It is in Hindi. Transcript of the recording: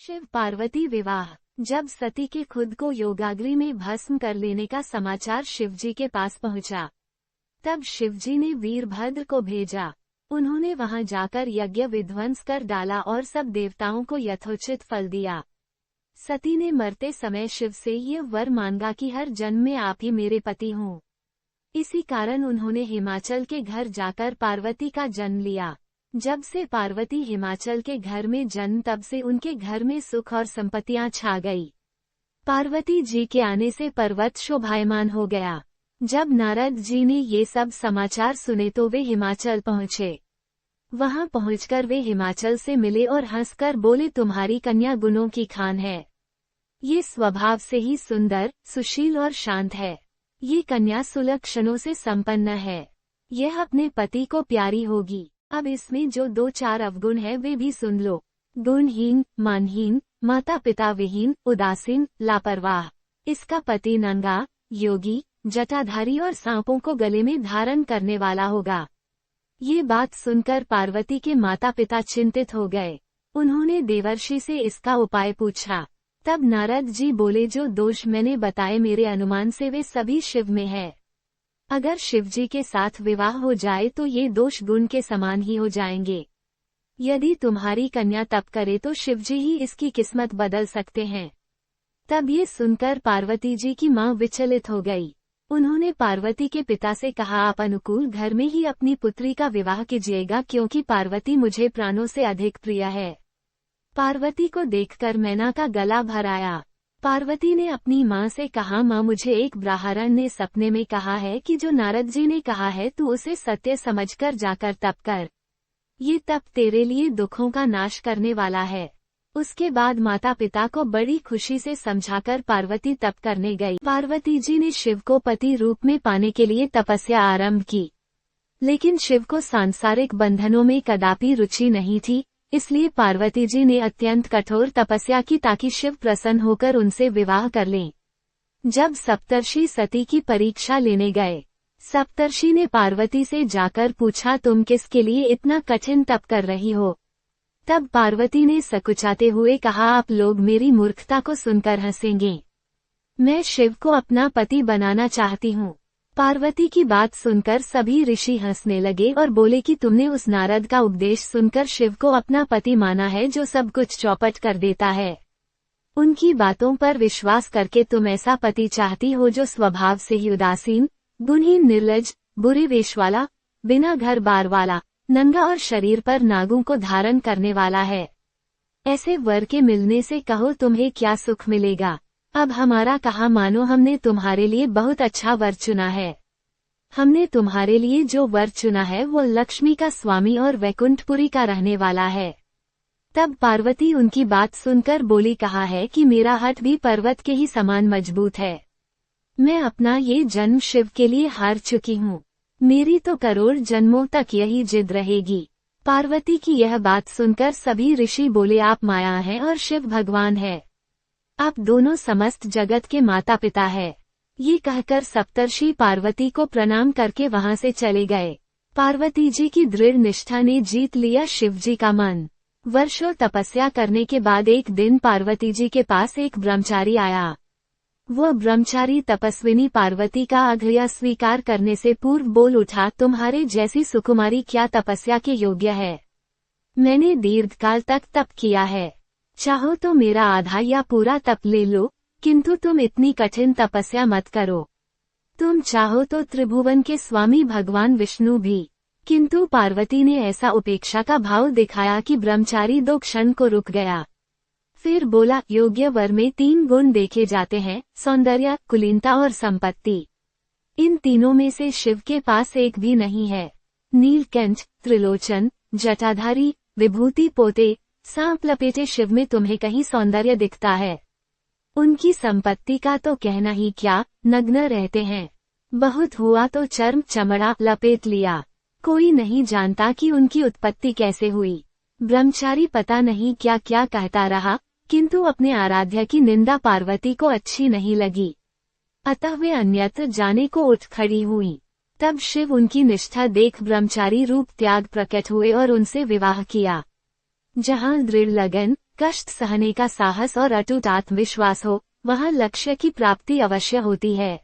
शिव पार्वती विवाह। जब सती के खुद को योगाग्नि में भस्म कर लेने का समाचार शिवजी के पास पहुंचा, तब शिवजी ने वीरभद्र को भेजा। उन्होंने वहां जाकर यज्ञ विध्वंस कर डाला और सब देवताओं को यथोचित फल दिया। सती ने मरते समय शिव से ये वर मांगा कि हर जन्म में आप ही मेरे पति हों। इसी कारण उन्होंने हिमाचल के घर जाकर पार्वती का जन्म लिया। जब से पार्वती हिमाचल के घर में जन्म, तब से उनके घर में सुख और संपत्तियां छा गई। पार्वती जी के आने से पर्वत शोभायमान हो गया। जब नारद जी ने ये सब समाचार सुने तो वे हिमाचल पहुँचे। वहां पहुंचकर वे हिमाचल से मिले और हंसकर बोले, तुम्हारी कन्या गुणों की खान है। ये स्वभाव से ही सुंदर, सुशील और शांत है। ये कन्या सुलक्षणों से संपन्न है। यह अपने पति को प्यारी होगी। अब इसमें जो 2-4 अवगुण है वे भी सुन लो। गुणहीन, मानहीन, माता पिता विहीन, उदासीन, लापरवाह। इसका पति नंगा, योगी, जटाधारी और सांपों को गले में धारण करने वाला होगा। ये बात सुनकर पार्वती के माता पिता चिंतित हो गए। उन्होंने देवर्षि से इसका उपाय पूछा। तब नारद जी बोले, जो दोष मैंने बताए मेरे अनुमान से वे सभी शिव में है। अगर शिवजी के साथ विवाह हो जाए तो ये दोष गुण के समान ही हो जाएंगे। यदि तुम्हारी कन्या तप करे तो शिवजी ही इसकी किस्मत बदल सकते हैं। तब ये सुनकर पार्वती जी की मां विचलित हो गई। उन्होंने पार्वती के पिता से कहा, आप अनुकूल घर में ही अपनी पुत्री का विवाह कीजिएगा, क्योंकि पार्वती मुझे प्राणों से अधिक प्रिय है। पार्वती को देखकर मैना का गला भर आया। पार्वती ने अपनी मां से कहा, मां, मुझे एक ब्राह्मण ने सपने में कहा है कि जो नारद जी ने कहा है तू उसे सत्य समझकर जाकर तप कर। ये तप तेरे लिए दुखों का नाश करने वाला है। उसके बाद माता पिता को बड़ी खुशी से समझाकर पार्वती तप करने गई। पार्वती जी ने शिव को पति रूप में पाने के लिए तपस्या आरंभ की, लेकिन शिव को सांसारिक बंधनों में कदापि रुचि नहीं थी। इसलिए पार्वती जी ने अत्यंत कठोर तपस्या की ताकि शिव प्रसन्न होकर उनसे विवाह कर लें। जब सप्तर्षि सती की परीक्षा लेने गए, सप्तर्षि ने पार्वती से जाकर पूछा, तुम किसके लिए इतना कठिन तप कर रही हो? तब पार्वती ने सकुचाते हुए कहा, आप लोग मेरी मूर्खता को सुनकर हंसेंगे। मैं शिव को अपना पति बनाना चाहती हूँ। पार्वती की बात सुनकर सभी ऋषि हंसने लगे और बोले कि तुमने उस नारद का उपदेश सुनकर शिव को अपना पति माना है, जो सब कुछ चौपट कर देता है। उनकी बातों पर विश्वास करके तुम ऐसा पति चाहती हो जो स्वभाव से ही उदासीन, गुणहीन, निर्लज, बुरे वेश वाला, बिना घर बार वाला, नंगा और शरीर पर नागों को धारण करने वाला है। ऐसे वर के मिलने से कहो तुम्हें क्या सुख मिलेगा। अब हमारा कहा मानो, हमने तुम्हारे लिए बहुत अच्छा वर चुना है। हमने तुम्हारे लिए जो वर चुना है वो लक्ष्मी का स्वामी और वैकुंठपुरी का रहने वाला है। तब पार्वती उनकी बात सुनकर बोली, कहा है कि मेरा हठ भी पर्वत के ही समान मजबूत है। मैं अपना ये जन्म शिव के लिए हार चुकी हूँ। मेरी तो करोड़ जन्मों तक यही जिद रहेगी। पार्वती की यह बात सुनकर सभी ऋषि बोले, आप माया हैं और शिव भगवान है। आप दोनों समस्त जगत के माता पिता है। ये कहकर सप्तर्षि पार्वती को प्रणाम करके वहां से चले गए। पार्वती जी की दृढ़ निष्ठा ने जीत लिया शिवजी का मन। वर्षों तपस्या करने के बाद एक दिन पार्वती जी के पास एक ब्रह्मचारी आया। वह ब्रह्मचारी तपस्विनी पार्वती का आग्रह स्वीकार करने से पूर्व बोल उठा, तुम्हारे जैसी सुकुमारी क्या तपस्या के योग्य है? मैंने दीर्घकाल तक तप किया है। चाहो तो मेरा आधा या पूरा तप ले लो, किंतु तुम इतनी कठिन तपस्या मत करो। तुम चाहो तो त्रिभुवन के स्वामी भगवान विष्णु भी। किंतु पार्वती ने ऐसा उपेक्षा का भाव दिखाया कि ब्रह्मचारी 2 क्षण को रुक गया। फिर बोला, योग्य वर में 3 गुण देखे जाते हैं, सौंदर्य, कुलीनता और संपत्ति। इन तीनों में से शिव के पास एक भी नहीं है। नीलकंठ, त्रिलोचन, जटाधारी, विभूति पोते, सांप लपेटे शिव में तुम्हें कहीं सौंदर्य दिखता है? उनकी संपत्ति का तो कहना ही क्या, नग्न रहते हैं। बहुत हुआ तो चर्म चमड़ा लपेट लिया। कोई नहीं जानता कि उनकी उत्पत्ति कैसे हुई। ब्रह्मचारी पता नहीं क्या क्या कहता रहा, किंतु अपने आराध्य की निंदा पार्वती को अच्छी नहीं लगी। अतः वे अन्यत्र जाने को उठ खड़ी हुई। तब शिव उनकी निष्ठा देख ब्रह्मचारी रूप त्याग प्रकट हुए और उनसे विवाह किया। जहां दृढ़ लगन, कष्ट सहने का साहस और अटूट आत्मविश्वास हो, वहाँ लक्ष्य की प्राप्ति अवश्य होती है।